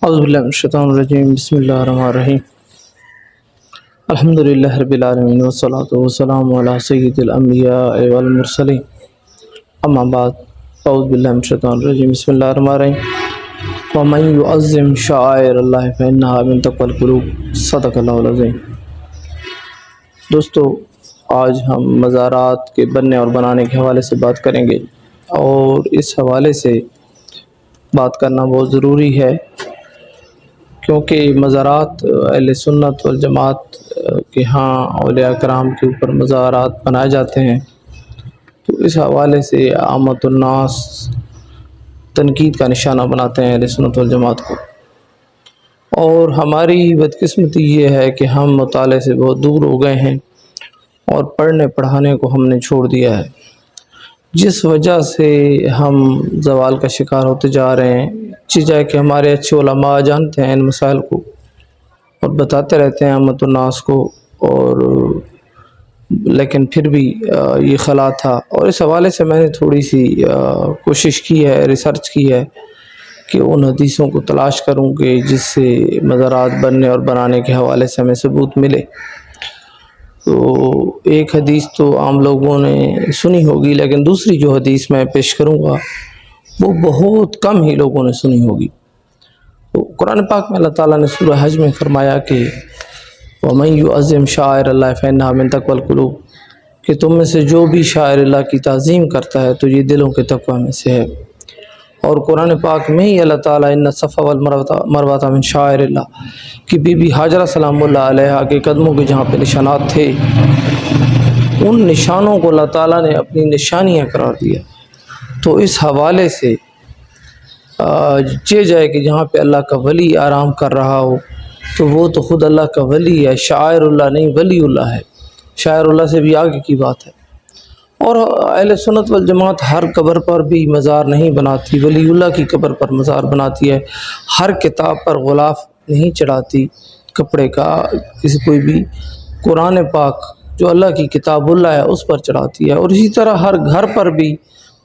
اعوذ باللہ من الشیطان الرجیم بسم اللہ الرحمن الرحیم الحمدللہ رب العالمین والصلاة والسلام علی سید الانبیاء والمرسلین اما بعد اعوذ باللہ من الشیطان الرجیم بسم اللہ الرحمن الرحیم ومن یعظم شعائر اللہ فإنہا من تقوی القلوب صدق اللہ العظیم۔ دوستو، آج ہم مزارات کے بننے اور بنانے کے حوالے سے بات کریں گے، اور اس حوالے سے بات کرنا بہت ضروری ہے کیونکہ مزارات اہل سنت والجماعت کے ہاں اولیاء کرام کے اوپر مزارات بنائے جاتے ہیں، تو اس حوالے سے عامت الناس تنقید کا نشانہ بناتے ہیں اہل سنت والجماعت کو، اور ہماری بدقسمتی یہ ہے کہ ہم مطالعے سے بہت دور ہو گئے ہیں اور پڑھنے پڑھانے کو ہم نے چھوڑ دیا ہے، جس وجہ سے ہم زوال کا شکار ہوتے جا رہے ہیں۔ چیز ہے کہ ہمارے اچھے علماء جانتے ہیں ان مسائل کو اور بتاتے رہتے ہیں عامت الناس کو، اور لیکن پھر بھی یہ خلا تھا، اور اس حوالے سے میں نے تھوڑی سی کوشش کی ہے، ریسرچ کی ہے کہ ان حدیثوں کو تلاش کروں کہ جس سے مزارات بننے اور بنانے کے حوالے سے ہمیں ثبوت ملے۔ تو ایک حدیث تو عام لوگوں نے سنی ہوگی، لیکن دوسری جو حدیث میں پیش کروں گا وہ بہت کم ہی لوگوں نے سنی ہوگی۔ تو قرآن پاک میں اللہ تعالیٰ نے سورہ حج میں فرمایا کہ وَمَن يُعَظِّمْ شَعَائِرَ اللَّهِ فَإِنَّهَا مِن تَقْوَى الْقُلُوبِ، کہ تم میں سے جو بھی شاعر اللہ کی تعظیم کرتا ہے تو یہ دلوں کے تقوی میں سے ہے۔ اور قرآن پاک میں ہی اللہ تعالیٰ ان الصفا والمروہ من شعائر اللہ کہ بی بی ہاجرہ سلام اللہ علیہا کے قدموں کے جہاں پہ نشانات تھے، ان نشانوں کو اللہ تعالیٰ نے اپنی نشانیاں قرار دیا۔ تو اس حوالے سے یہ جائے کہ جہاں پہ اللہ کا ولی آرام کر رہا ہو تو وہ تو خود اللہ کا ولی ہے، شاعر اللہ نہیں ولی اللہ ہے، شاعر اللہ سے بھی آگے کی بات ہے۔ اور اہل سنت والجماعت ہر قبر پر بھی مزار نہیں بناتی، ولی اللہ کی قبر پر مزار بناتی ہے، ہر کتاب پر غلاف نہیں چڑھاتی کپڑے کا، کسی کوئی بھی قرآن پاک جو اللہ کی کتاب اللہ ہے اس پر چڑھاتی ہے، اور اسی طرح ہر گھر پر بھی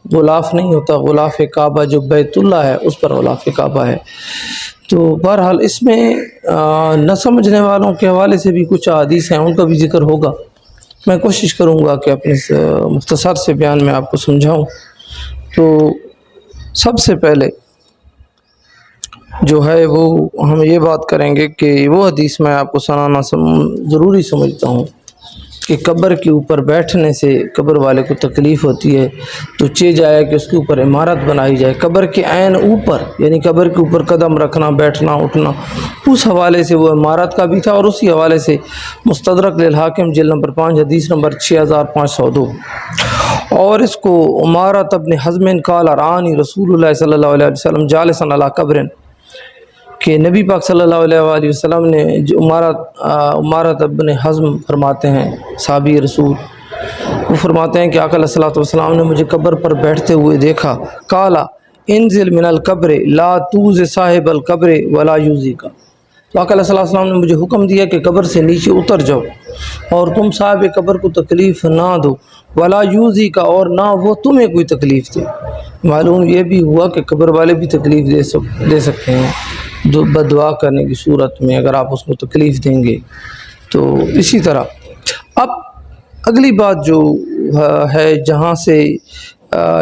غلاف نہیں ہوتا، غلاف کعبہ جو بیت اللہ ہے اس پر غلاف کعبہ ہے۔ تو بہرحال اس میں نہ سمجھنے والوں کے حوالے سے بھی کچھ احادیث ہیں، ان کا بھی ذکر ہوگا، میں کوشش کروں گا کہ اپنے مختصر سے بیان میں آپ کو سمجھاؤں۔ تو سب سے پہلے جو ہے وہ ہم یہ بات کریں گے کہ وہ حدیث میں آپ کو سنانا ضروری سمجھتا ہوں کہ قبر کے اوپر بیٹھنے سے قبر والے کو تکلیف ہوتی ہے، تو چاہیے جائے کہ اس کے اوپر عمارت بنائی جائے، قبر کے عین اوپر، یعنی قبر کے اوپر قدم رکھنا، بیٹھنا، اٹھنا، اس حوالے سے وہ عمارت کا بھی تھا، اور اسی حوالے سے مستدرک للحاکم جلد نمبر 5 حدیث نمبر 6502۔ اور اس کو عمارت ابن حزم قال رآنی رسول اللہ صلی اللہ علیہ وسلم جالسا علی قبر، کہ نبی پاک صلی اللہ علیہ وآلہ وسلم نے جو عمارت ابن حزم فرماتے ہیں صحابی رسول، وہ فرماتے ہیں کہ آقا علیہ الصلوۃ والسلام نے مجھے قبر پر بیٹھتے ہوئے دیکھا، قالا انزل من القبر لا توز صاحب القبر ولا یوزی کا، تو آقا علیہ الصلوۃ والسلام نے مجھے حکم دیا کہ قبر سے نیچے اتر جاؤ اور تم صاحب قبر کو تکلیف نہ دو، ولا یوزی کا، اور نہ وہ تمہیں کوئی تکلیف دے۔ معلوم یہ بھی ہوا کہ قبر والے بھی تکلیف دے سکتے ہیں بد دعا کرنے کی صورت میں، اگر آپ اس کو تکلیف دیں گے تو۔ اسی طرح اب اگلی بات جو ہے جہاں سے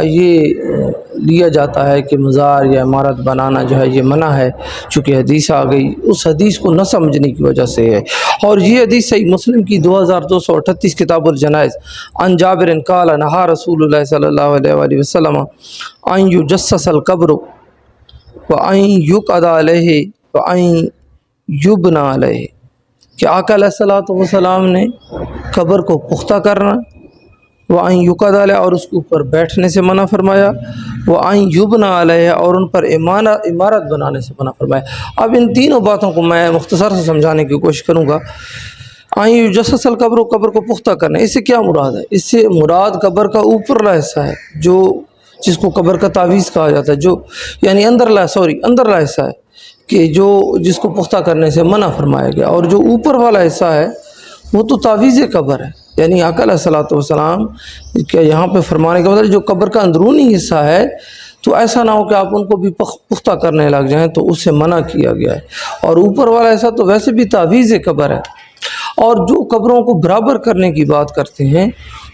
یہ لیا جاتا ہے کہ مزار یا عمارت بنانا جو ہے یہ منع ہے، چونکہ حدیث آ گئی، اس حدیث کو نہ سمجھنے کی وجہ سے ہے، اور یہ حدیث صحیح مسلم کی 2238 کتاب الجنائز عن جابر قال نہا رسول اللہ صلی اللہ علیہ وآلہ وسلم ان یجسس القبر وَأَن يُقْعَدَ عَلَيْهِ وَأَن يُبْنَى عَلَيْهِ، کہ آقا علیہ الصلوۃ والسلام نے قبر کو پختہ کرنا، وَأَن يُقْعَدَ عَلَيْهِ، اور اس کے اوپر بیٹھنے سے منع فرمایا، وَأَن يُبْنَى عَلَيْهِ، اور ان پر عمارت بنانے سے منع فرمایا۔ اب ان تینوں باتوں کو میں مختصر سے سمجھانے کی کوشش کروں گا۔ ان یجسس القبر، قبر کو پختہ کرنا، اس سے کیا مراد ہے؟ اس سے مراد قبر کا اوپر والا حصہ ہے، جو جس کو قبر کا تعویذ کہا جاتا ہے، جو یعنی اندر والا حصہ ہے کہ جو جس کو پختہ کرنے سے منع فرمایا گیا، اور جو اوپر والا حصہ ہے وہ تو تعویذ قبر ہے، یعنی آقا علیہ الصلوۃ والسلام کیا یہاں پہ فرمانے کا مطلب جو قبر کا اندرونی حصہ ہے تو ایسا نہ ہو کہ آپ ان کو بھی پختہ کرنے لگ جائیں، تو اس سے منع کیا گیا ہے۔ اور اوپر والا ایسا تو ویسے بھی تعویذ قبر ہے، اور جو قبروں کو برابر کرنے کی بات کرتے ہیں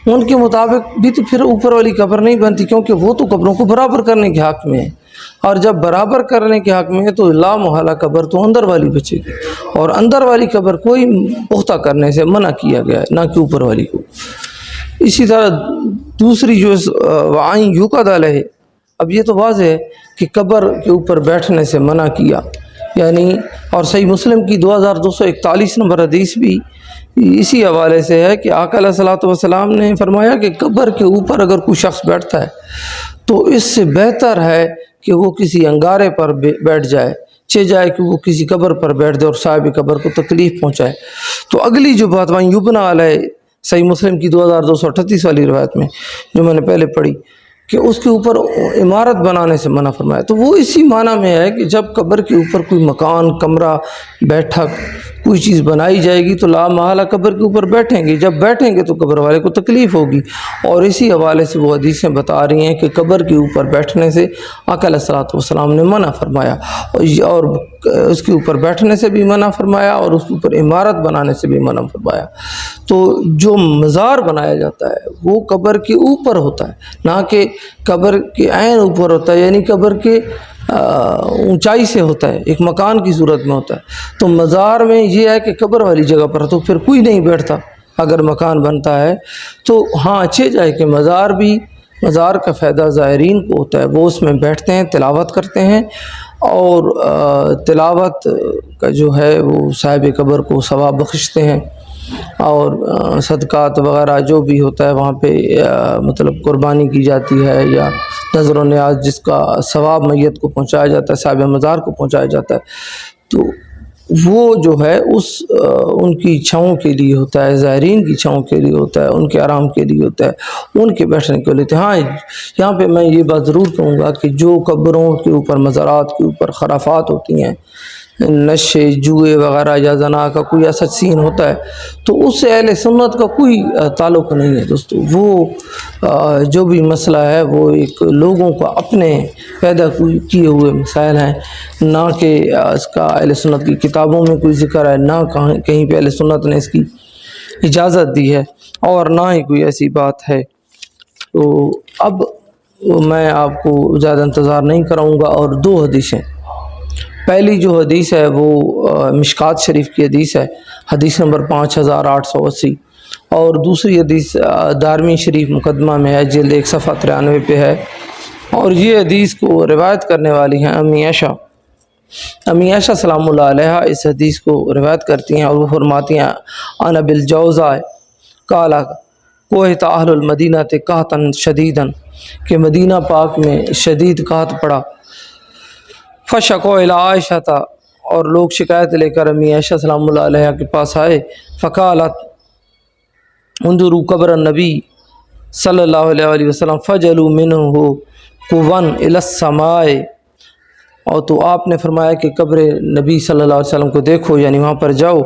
ان کے مطابق بھی تو پھر اوپر والی قبر نہیں بنتی، کیونکہ وہ تو قبروں کو برابر کرنے کے حق میں ہے، اور جب برابر کرنے کے حق میں ہے تو لا محالہ قبر تو اندر والی بچے گی، اور اندر والی قبر کوئی پختہ کرنے سے منع کیا گیا ہے، نہ کہ اوپر والی کو۔ اسی طرح دوسری جو وعین یوقد علیہ، اب یہ تو واضح ہے کہ قبر کے اوپر بیٹھنے سے منع کیا، یعنی اور صحیح مسلم کی 2241 نمبر حدیث بھی اسی حوالے سے ہے کہ آقا علیہ الصلوۃ والسلام نے فرمایا کہ قبر کے اوپر اگر کوئی شخص بیٹھتا ہے تو اس سے بہتر ہے کہ وہ کسی انگارے پر بیٹھ جائے، جائے کہ وہ کسی قبر پر بیٹھ دے اور صاحب قبر کو تکلیف پہنچائے۔ تو اگلی جو بات وہیں یبنا علیہ، صحیح مسلم کی 2238 والی روایت میں جو میں نے پہلے پڑھی کہ اس کے اوپر عمارت بنانے سے منع فرمایا، تو وہ اسی معنی میں ہے کہ جب قبر کے اوپر کوئی مکان، کمرہ، بیٹھک، کوئی چیز بنائی جائے گی تو لا محالہ قبر کے اوپر بیٹھیں گے، جب بیٹھیں گے تو قبر والے کو تکلیف ہوگی، اور اسی حوالے سے وہ حدیثیں بتا رہی ہیں کہ قبر کے اوپر بیٹھنے سے آقا علیہ الصلوۃ والسلام نے منع فرمایا، اور اس کے اوپر بیٹھنے سے بھی منع فرمایا، اور اس کے اوپر عمارت بنانے سے بھی منع فرمایا۔ تو جو مزار بنایا جاتا ہے وہ قبر کے اوپر ہوتا ہے، نہ کہ قبر کے عین اوپر ہوتا ہے، یعنی قبر کے اونچائی سے ہوتا ہے، ایک مکان کی صورت میں ہوتا ہے۔ تو مزار میں یہ ہے کہ قبر والی جگہ پر تو پھر کوئی نہیں بیٹھتا اگر مکان بنتا ہے، تو ہاں اچھے جائے کہ مزار کا فائدہ زائرین کو ہوتا ہے، وہ اس میں بیٹھتے ہیں، تلاوت کرتے ہیں، اور تلاوت کا جو ہے وہ صاحب قبر کو ثواب بخشتے ہیں، اور صدقات وغیرہ جو بھی ہوتا ہے وہاں پہ مطلب قربانی کی جاتی ہے، یا نظر و نیاز جس کا ثواب میت کو پہنچایا جاتا ہے، صاحب مزار کو پہنچایا جاتا ہے، تو وہ جو ہے ان کی چھاؤں کے لیے ہوتا ہے، زائرین کی چھاؤں کے لیے ہوتا ہے، ان کے آرام کے لیے ہوتا ہے، ان کے بیٹھنے کے لیے۔ ہاں یہاں پہ میں یہ بات ضرور کہوں گا کہ جو قبروں کے اوپر، مزارات کے اوپر خرافات ہوتی ہیں، نشے، جوئے وغیرہ یا زنا کا کوئی ایسا سین ہوتا ہے، تو اس سے اہل سنت کا کوئی تعلق نہیں ہے دوستو۔ وہ جو بھی مسئلہ ہے وہ ایک لوگوں کو اپنے پیدا کیے ہوئے مسائل ہیں، نہ کہ اس کا اہل سنت کی کتابوں میں کوئی ذکر ہے، نہ کہیں پہ اہل سنت نے اس کی اجازت دی ہے، اور نہ ہی کوئی ایسی بات ہے۔ تو اب میں آپ کو زیادہ انتظار نہیں کراؤں گا، اور دو حدیثیں، پہلی جو حدیث ہے وہ مشکات شریف کی حدیث ہے، حدیث نمبر 5880، اور دوسری حدیث دارمی شریف مقدمہ میں ہے، جلد 1 صفحہ 93 پہ ہے، اور یہ حدیث کو روایت کرنے والی ہیں امی عائشہ سلام اللہ علیہا، اس حدیث کو روایت کرتی ہیں، اور وہ فرماتی ہیں انا بالجوزاء قال کوہت اہل المدینہ قحطا شدیدا، کہ مدینہ پاک میں شدید قحط پڑا، فشکوا الی عائشہ، اور لوگ شکایت لے کر امی عائشہ سلام اللہ علیہ کے پاس آئے، فقالت انظروا قبر النبی صلی اللہ علیہ وسلم فجلوا منہ قوا الی السماء، اور تو آپ نے فرمایا کہ قبر نبی صلی اللہ علیہ وسلم کو دیکھو، یعنی وہاں پر جاؤ،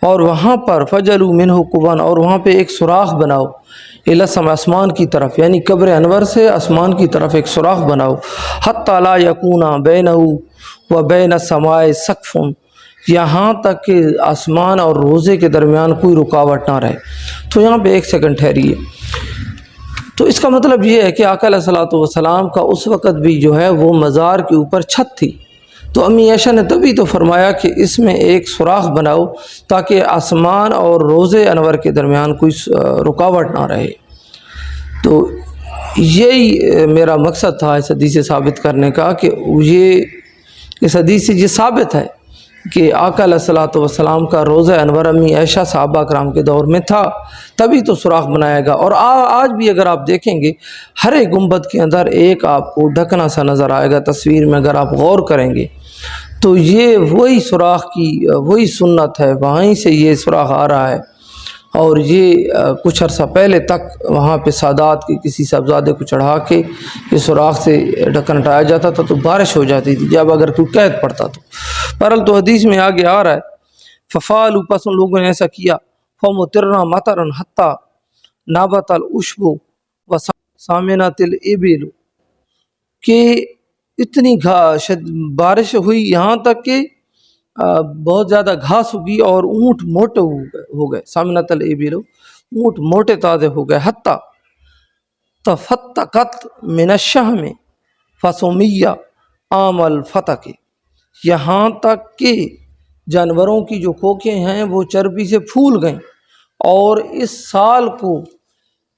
اور وہاں پر فجلوا منہ قوا، اور وہاں پہ ایک سوراخ بناؤ، الی السماء، آسمان کی طرف، یعنی قبر انور سے آسمان کی طرف ایک سوراخ بناؤ، حتی لا یکون بینہ و بین السماء سقف، یہاں تک کہ آسمان اور روزے کے درمیان کوئی رکاوٹ نہ رہے۔ تو یہاں پہ ایک سیکنڈ ٹھہریے، تو اس کا مطلب یہ ہے کہ آقا علیہ الصلوۃ والسلام کا اس وقت بھی جو ہے وہ مزار کے اوپر چھت تھی، تو امی عائشہ نے تبھی تو فرمایا کہ اس میں ایک سوراخ بناؤ تاکہ آسمان اور روزے انور کے درمیان کوئی رکاوٹ نہ رہے۔ تو یہی میرا مقصد تھا اس حدیث سے ثابت کرنے کا، کہ اس حدیث سے یہ ثابت ہے کہ آقا علیہ الصلوۃ والسلام کا روزہ انور امی عائشہ صحابہ کرام کے دور میں تھا، تبھی تو سوراخ بنایا گا۔ اور آج بھی اگر آپ دیکھیں گے ہر ایک گنبد کے اندر ایک آپ کو ڈھکنا سا نظر آئے گا، تصویر میں اگر آپ غور کریں گے تو یہ وہی سوراخ کی وہی سنت ہے، وہیں سے یہ سوراخ آ رہا ہے، اور یہ کچھ عرصہ پہلے تک وہاں پہ سادات کے کسی صاحبزادے کو چڑھا کے یہ سوراخ سے ڈھکن ہٹایا جاتا تھا، تو بارش ہو جاتی تھی جب اگر کوئی قید پڑتا تو۔ بہرحال تو حدیث میں آگے آ رہا ہے، ففعلوا، پس ان لوگوں نے ایسا کیا، فمطرنا مطرا حتی نبت العشب وسامنت الابل، کہ اتنی بارش ہوئی یہاں تک کہ بہت زیادہ گھاس اگی اور اونٹ موٹے ہو گئے، سامنت الابل، اونٹ موٹے تازے ہو گئے، حتیٰ تفتقت من الشحم فسمیہ عام الفتق، یہاں تک کہ جانوروں کی جو کوکھیں ہیں وہ چربی سے پھول گئیں اور اس سال کو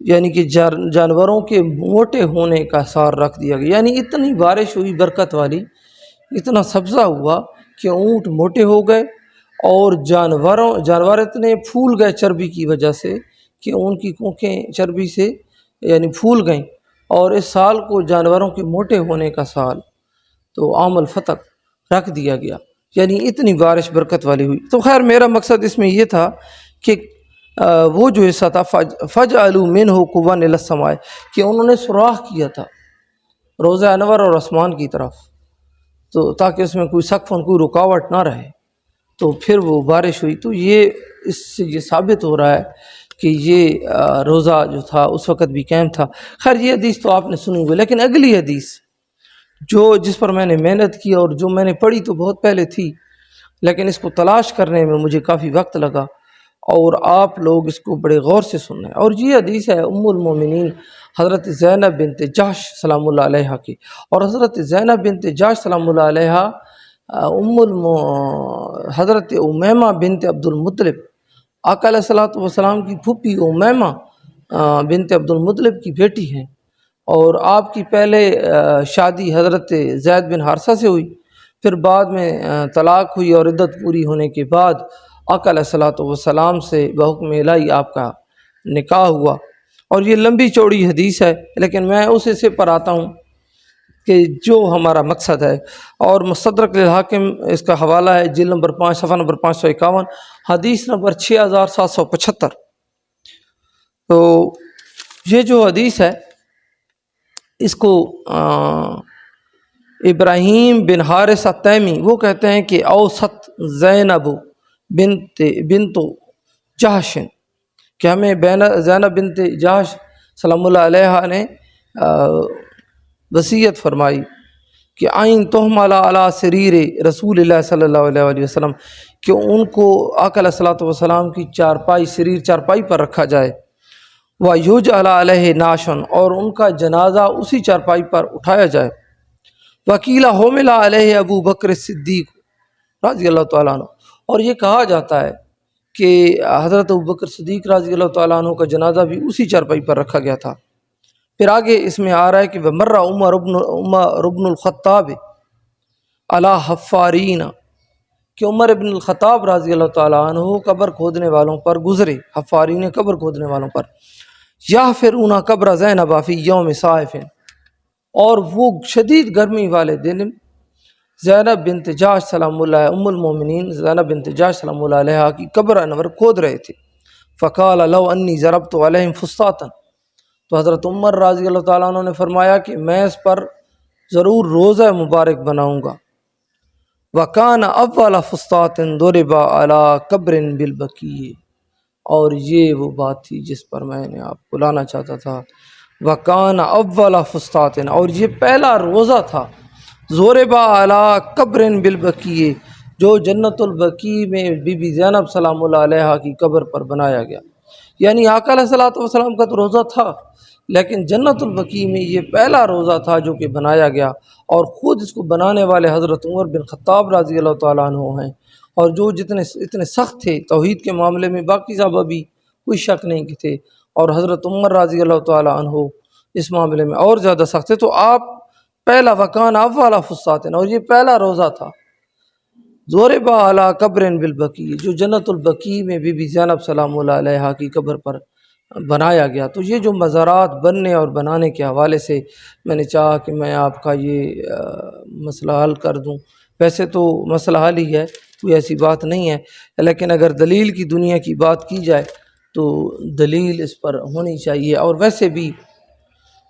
یعنی کہ جانوروں کے موٹے ہونے کا سار رکھ دیا گیا۔ یعنی اتنی بارش ہوئی برکت والی، اتنا سبزہ ہوا کہ اونٹ موٹے ہو گئے اور جانور اتنے پھول گئے چربی کی وجہ سے کہ ان کی کوکھیں چربی سے یعنی پھول گئیں، اور اس سال کو جانوروں کے موٹے ہونے کا سال تو عام الفتق رکھ دیا گیا، یعنی اتنی بارش برکت والی ہوئی۔ تو خیر میرا مقصد اس میں یہ تھا کہ وہ جو حصہ تھا فجعلوا منہ قوا الی السماء، کہ انہوں نے سوراخ کیا تھا روضہ انور اور آسمان کی طرف، تو تاکہ اس میں کوئی سقف کوئی رکاوٹ نہ رہے، تو پھر وہ بارش ہوئی۔ تو یہ اس سے یہ ثابت ہو رہا ہے کہ یہ روزہ جو تھا اس وقت بھی قائم تھا۔ خیر یہ حدیث تو آپ نے سنی ہوئی، لیکن اگلی حدیث جس پر میں نے محنت کی اور جو میں نے پڑھی تو بہت پہلے تھی، لیکن اس کو تلاش کرنے میں مجھے کافی وقت لگا، اور آپ لوگ اس کو بڑے غور سے سن رہے ہیں، اور یہ حدیث ہے ام المومنین حضرت زینب بنت جحش سلام اللہ علیہا کی۔ اور حضرت زینب بنت جحش سلام اللہ علیہا حضرت امیمہ بنت عبد المطلب، آقا علیہ الصلوۃ والسلام کی پھوپھی امیمہ بنت عبد المطلب کی بیٹی ہیں، اور آپ کی پہلے شادی حضرت زید بن حارثہ سے ہوئی، پھر بعد میں طلاق ہوئی اور عدت پوری ہونے کے بعد آقا علیہ الصلوۃ والسلام سے بحکم الہی آپ کا نکاح ہوا۔ اور یہ لمبی چوڑی حدیث ہے، لیکن میں اس حصے پر آتا ہوں کہ جو ہمارا مقصد ہے، اور مستدرک للحاکم اس کا حوالہ ہے جلد نمبر 5 صفحہ نمبر 551 حدیث نمبر 6775۔ تو یہ جو حدیث ہے اس کو ابراہیم بن حارث التیمی وہ کہتے ہیں کہ اوسط زینب بنت جحش، کہ ہمیں زینب بنت جحش سلام اللہ علیہا نے وصیت فرمائی کہ آئین تحمل علی سریر رسول اللہ صلی اللہ علیہ وسلم، کہ ان کو آقا علیہ الصلوۃ والسلام کی چارپائی سریر چارپائی پر رکھا جائے، وَيُجْعَلَ عَلَيْهِ نَاشٌ، اور ان کا جنازہ اسی چارپائی پر اٹھایا جائے، وَقِيلَ حُمِلَ عَلَيْهِ ابو بکر صدیق رضی اللہ تعالیٰ عنہ، اور یہ کہا جاتا ہے کہ حضرت ابو بکر صدیق رضی اللہ تعالیٰ عنہ کا جنازہ بھی اسی چارپائی پر رکھا گیا تھا۔ پھر آگے اس میں آ رہا ہے کہ وَمَرَّ عمر ابن الخطاب علی حفارین، کہ عمر ابن الخطاب رضی اللہ تعالیٰ عنہ قبر کھودنے والوں پر گزرے، حفارین قبر کھودنے والوں پر، یحفرون قبر زینب فی یوم صائف، اور وہ شدید گرمی والے دن زینب بنت جحش سلام اللہ ام المومنین زینب بنت جحش سلام اللہ علیہا کی قبر انور کھود رہے تھے، فقال لو انی ضربت علیہم فسطاطا، تو حضرت عمر رضی اللہ تعالیٰ عنہ نے فرمایا کہ میں اس پر ضرور روزہ مبارک بناؤں گا۔ وَكَانَ أَوَّلَ فُسْطَاطٍ ضُرِبَ عَلَى قَبْرٍ بِالْبَقِيعِ، اور یہ وہ بات تھی جس پر میں نے آپ کو لانا چاہتا تھا۔ وَكَانَ أَوَّلَ فُسْطَاطٍ، اور یہ پہلا روزہ تھا، ضُرِبَ عَلَى قَبْرٍ بِالْبَقِيعِ، جو جنت البقیع میں بی بی زینب سلام اللہ علیہا کی قبر پر بنایا گیا۔ یعنی آقا علیہ الصلوۃ والسلام کا تو روزہ تھا، لیکن جنت البقیع میں یہ پہلا روزہ تھا جو کہ بنایا گیا، اور خود اس کو بنانے والے حضرت عمر بن خطاب رضی اللہ تعالیٰ عنہ ہیں، اور جو اتنے سخت تھے توحید کے معاملے میں، باقی صحابہ بھی کوئی شک نہیں کہ تھے، اور حضرت عمر رضی اللہ تعالیٰ عنہ اس معاملے میں اور زیادہ سخت تھے۔ تو آپ پہلا وکان اول فسطاط، اور یہ پہلا روزہ تھا ضرب علی قبر بالبقیع، جو جنت البقیع میں بی بی زینب سلام اللہ علیہا کی قبر پر بنایا گیا۔ تو یہ جو مزارات بننے اور بنانے کے حوالے سے میں نے چاہا کہ میں آپ کا یہ مسئلہ حل کر دوں۔ ویسے تو مسئلہ حل ہی ہے، کوئی ایسی بات نہیں ہے، لیکن اگر دلیل کی دنیا کی بات کی جائے تو دلیل اس پر ہونی چاہیے، اور ویسے بھی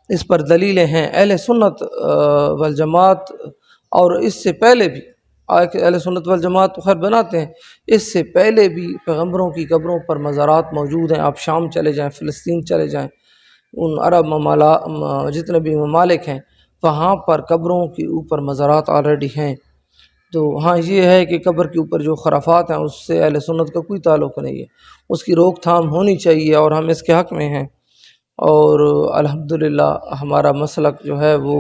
اس پر دلیلیں ہیں اہل سنت والجماعت، اور اس سے پہلے بھی اہل سنت والجماعت تو خیر بناتے ہیں، اس سے پہلے بھی پیغمبروں کی قبروں پر مزارات موجود ہیں۔ آپ شام چلے جائیں، فلسطین چلے جائیں، ان عرب جتنے بھی ممالک ہیں وہاں پر قبروں کے اوپر مزارات آلریڈی ہیں۔ تو ہاں یہ ہے کہ قبر کے اوپر جو خرافات ہیں اس سے اہل سنت کا کوئی تعلق نہیں ہے، اس کی روک تھام ہونی چاہیے اور ہم اس کے حق میں ہیں۔ اور الحمدللہ ہمارا مسلک جو ہے وہ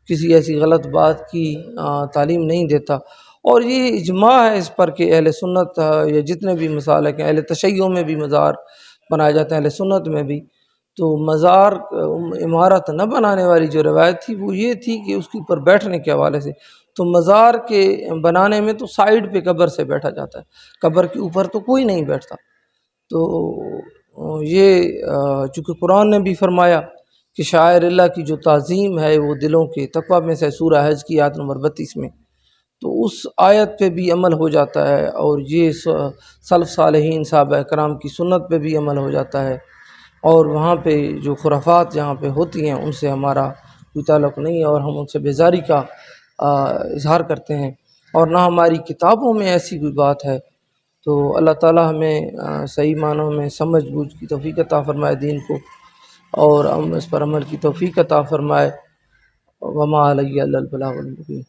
کسی ایسی غلط بات کی تعلیم نہیں دیتا، اور یہ اجماع ہے اس پر کہ اہل سنت یا جتنے بھی مسالک ہیں، اہل تشیع میں بھی مزار بنائے جاتے ہیں، اہل سنت میں بھی، تو مزار عمارت نہ بنانے والی جو روایت تھی وہ یہ تھی کہ اس کے اوپر بیٹھنے کے حوالے سے، تو مزار کے بنانے میں تو سائیڈ پہ قبر سے بیٹھا جاتا ہے، قبر کے اوپر تو کوئی نہیں بیٹھتا۔ تو یہ چونکہ قرآن نے بھی فرمایا کہ شاعر اللہ کی جو تعظیم ہے وہ دلوں کے تقویٰ میں سے، سورہ حج کی آیت نمبر 32 میں، تو اس آیت پہ بھی عمل ہو جاتا ہے، اور یہ سلف صالحین صحابہ کرام کی سنت پہ بھی عمل ہو جاتا ہے، اور وہاں پہ جو خرافات جہاں پہ ہوتی ہیں ان سے ہمارا کوئی تعلق نہیں ہے، اور ہم ان سے بیزاری کا اظہار کرتے ہیں، اور نہ ہماری کتابوں میں ایسی کوئی بات ہے۔ تو اللہ تعالی ہمیں صحیح معنوں میں سمجھ بوجھ کی توفیق عطا فرمائے دین کو، اور ہم اس پر عمل کی توفیق عطا فرمائے۔ وما علی الا البلاغ المبین۔